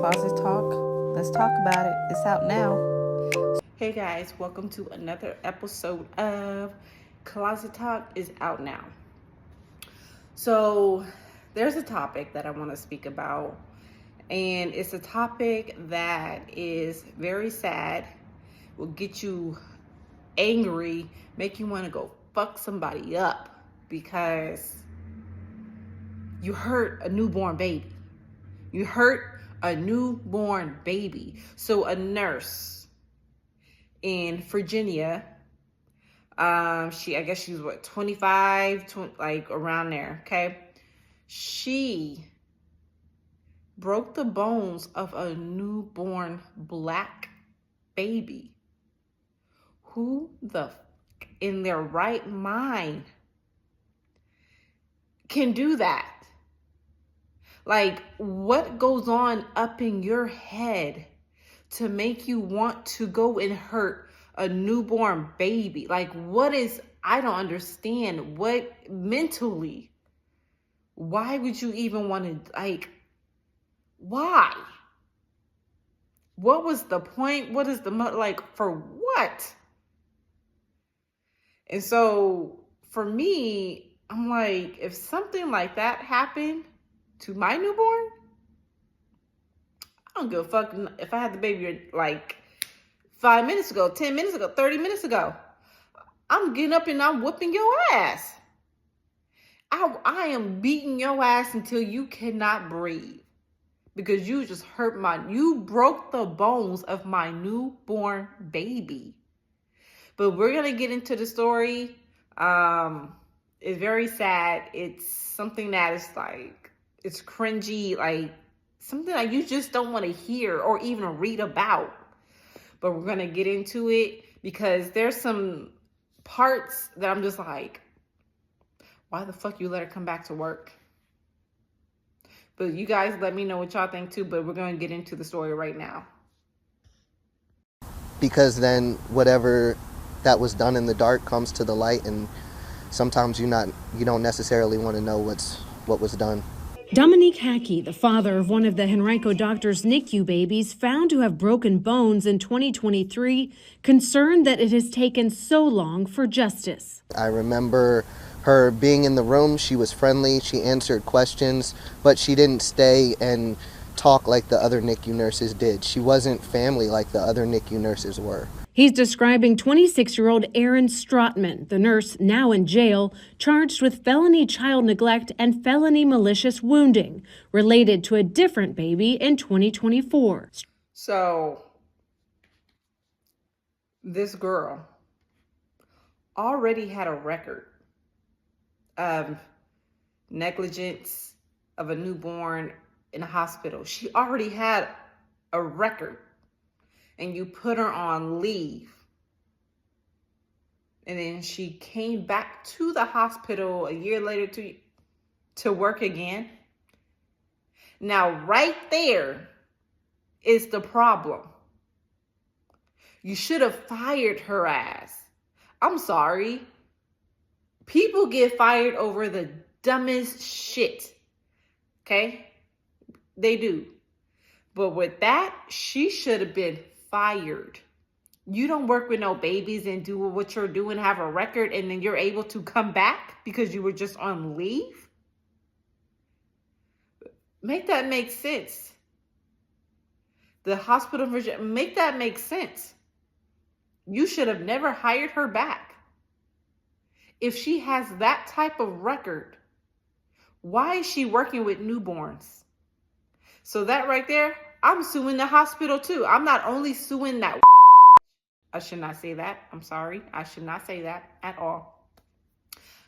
Closet Talk. Let's talk about it. It's out now. Hey guys, welcome to another episode of Closet Talk is out now. So there's a topic that I want to speak about, and it's a topic that is very sad, will get you angry, make you want to go fuck somebody up because you hurt a newborn baby. You hurt a newborn baby. So a nurse in Virginia, I guess she was 25, like around there, okay? She broke the bones of a newborn black baby. Who the in their right mind can do that? Like, what goes on up in your head to make you want to go and hurt a newborn baby? Like, I don't understand. What mentally, why would you even want to, why? What was the point? What is for what? And so for me, I'm like, if something like that happened to my newborn, I don't give a fuck if I had the baby like 5 minutes ago, 10 minutes ago, 30 minutes ago. I'm getting up and I'm whooping your ass. I am beating your ass until you cannot breathe because you just you broke the bones of my newborn baby. But we're going to get into the story. It's very sad. It's something that is it's cringy, like something that you just don't want to hear or even read about. But we're going to get into it because there's some parts that I'm just like, why the fuck you let her come back to work? But you guys let me know what y'all think too, but we're going to get into the story right now. Because then whatever that was done in the dark comes to the light, and sometimes you don't necessarily want to know what was done. Dominique Hackey, the father of one of the Henrico doctor's NICU babies found to have broken bones in 2023, concerned that it has taken so long for justice. I remember her being in the room. She was friendly. She answered questions, but she didn't stay and talk like the other NICU nurses did. She wasn't family like the other NICU nurses were. He's describing 26-year-old Erin Strotman, the nurse now in jail, charged with felony child neglect and felony malicious wounding, related to a different baby in 2024. So, this girl already had a record of negligence of a newborn in a hospital. She already had a record. And you put her on leave. And then she came back to the hospital a year later to work again. Now, right there is the problem. You should have fired her ass. I'm sorry. People get fired over the dumbest shit. Okay? They do. But with that, she should have been fired. You don't work with no babies and do what you're doing, have a record, and then you're able to come back because you were just on leave? Make that make sense. The hospital, make that make sense. You should have never hired her back. If she has that type of record, why is she working with newborns? So that right there, I'm suing the hospital too. I'm not only suing that. I should not say that. I'm sorry. I should not say that at all.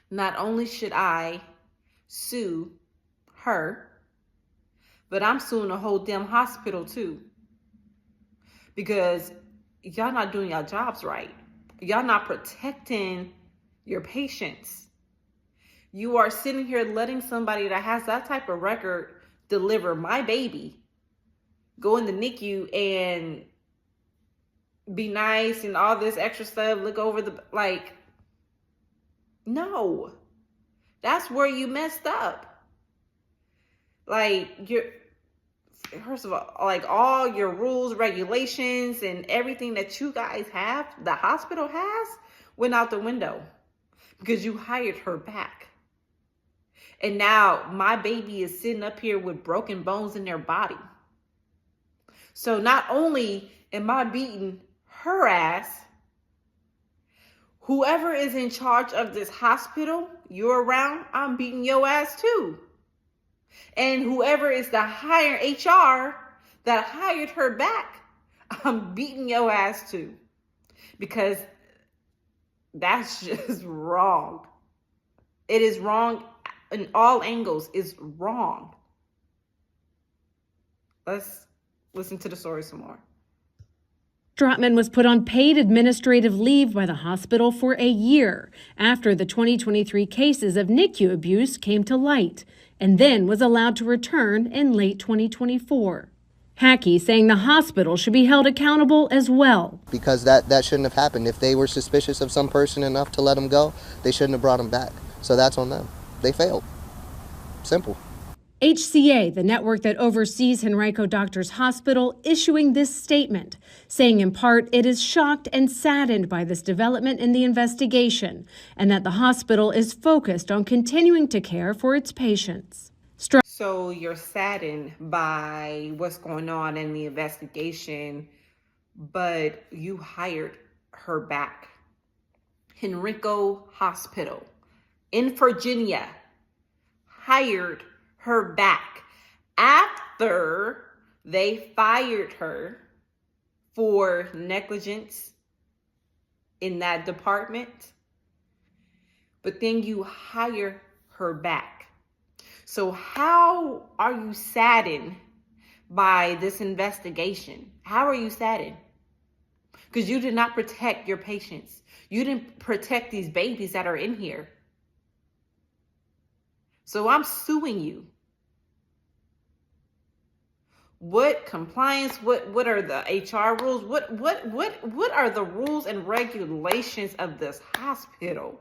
Not only should I sue her, but I'm suing the whole damn hospital too. Because y'all not doing your jobs right. Y'all not protecting your patients. You are sitting here letting somebody that has that type of record deliver my baby, go in the NICU and be nice and all this extra stuff, look over no. That's where you messed up. first of all, like all your rules, regulations, and everything that you guys have, the hospital has, went out the window because you hired her back. And now my baby is sitting up here with broken bones in their body. So not only am I beating her ass, whoever is in charge of this hospital you're around, I'm beating your ass too. And whoever is the higher HR that hired her back, I'm beating your ass too. Because that's just wrong. It is wrong in all angles. It's wrong. Let's listen to the story some more. Strotman was put on paid administrative leave by the hospital for a year after the 2023 cases of NICU abuse came to light, and then was allowed to return in late 2024. Hackey saying the hospital should be held accountable as well. Because that shouldn't have happened. If they were suspicious of some person enough to let them go, they shouldn't have brought them back. So that's on them. They failed. Simple. HCA, the network that oversees Henrico Doctors Hospital, issuing this statement, saying in part it is shocked and saddened by this development in the investigation and that the hospital is focused on continuing to care for its patients. So you're saddened by what's going on in the investigation, but you hired her back. Henrico Hospital in Virginia hired her back after they fired her for negligence in that department. But then you hire her back. So how are you saddened by this investigation? How are you saddened? Because you did not protect your patients. You didn't protect these babies that are in here. So I'm suing you. What compliance? What are the HR rules? What are the rules and regulations of this hospital?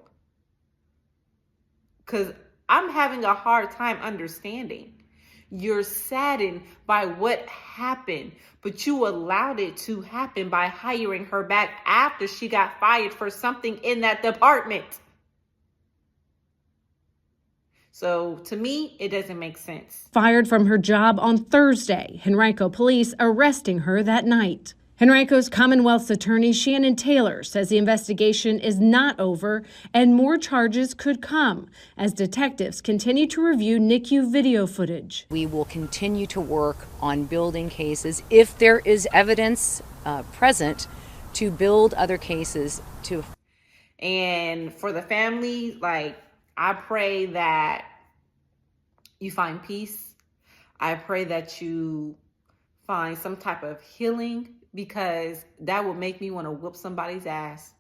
Because I'm having a hard time understanding. You're saddened by what happened, but you allowed it to happen by hiring her back after she got fired for something in that department. So to me, it doesn't make sense. Fired from her job on Thursday, Henrico police arresting her that night. Henrico's Commonwealth's attorney, Shannon Taylor, says the investigation is not over and more charges could come as detectives continue to review NICU video footage. We will continue to work on building cases if there is evidence present to build other cases to. And for the family, I pray that you find peace. I pray that you find some type of healing, because that would make me want to whoop somebody's ass.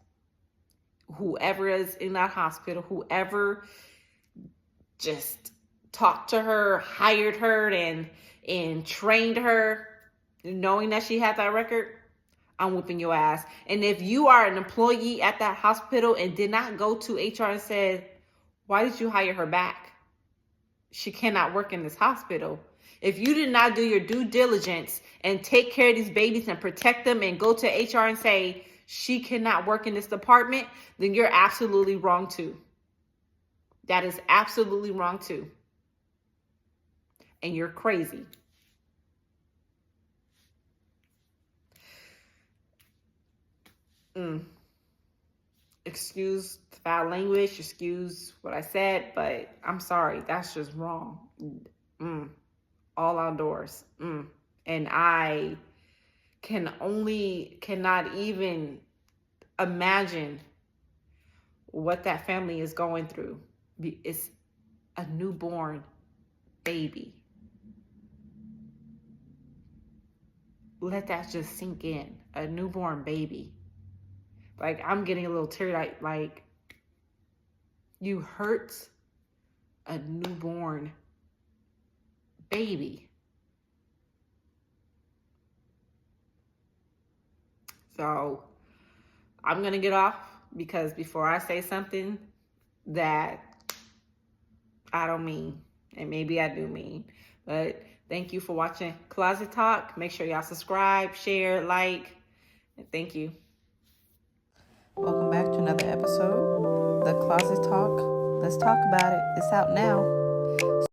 Whoever is in that hospital, whoever just talked to her, hired her, and trained her, knowing that she had that record, I'm whooping your ass. And if you are an employee at that hospital and did not go to HR and said, why did you hire her back? She cannot work in this hospital. If you did not do your due diligence and take care of these babies and protect them and go to HR and say, she cannot work in this department, then you're absolutely wrong too. That is absolutely wrong too. And you're crazy. Excuse the foul language, excuse what I said, but I'm sorry, that's just wrong. All outdoors. And I cannot even imagine what that family is going through. It's a newborn baby. Let that just sink in. A newborn baby. I'm getting a little teary-eyed. You hurt a newborn baby. So I'm going to get off, because before I say something that I don't mean, and maybe I do mean, but Thank you for watching Closet Talk. Make sure y'all subscribe, share, like, and thank you. Welcome back to another episode, The Closet Talk. Let's talk about it. It's out now.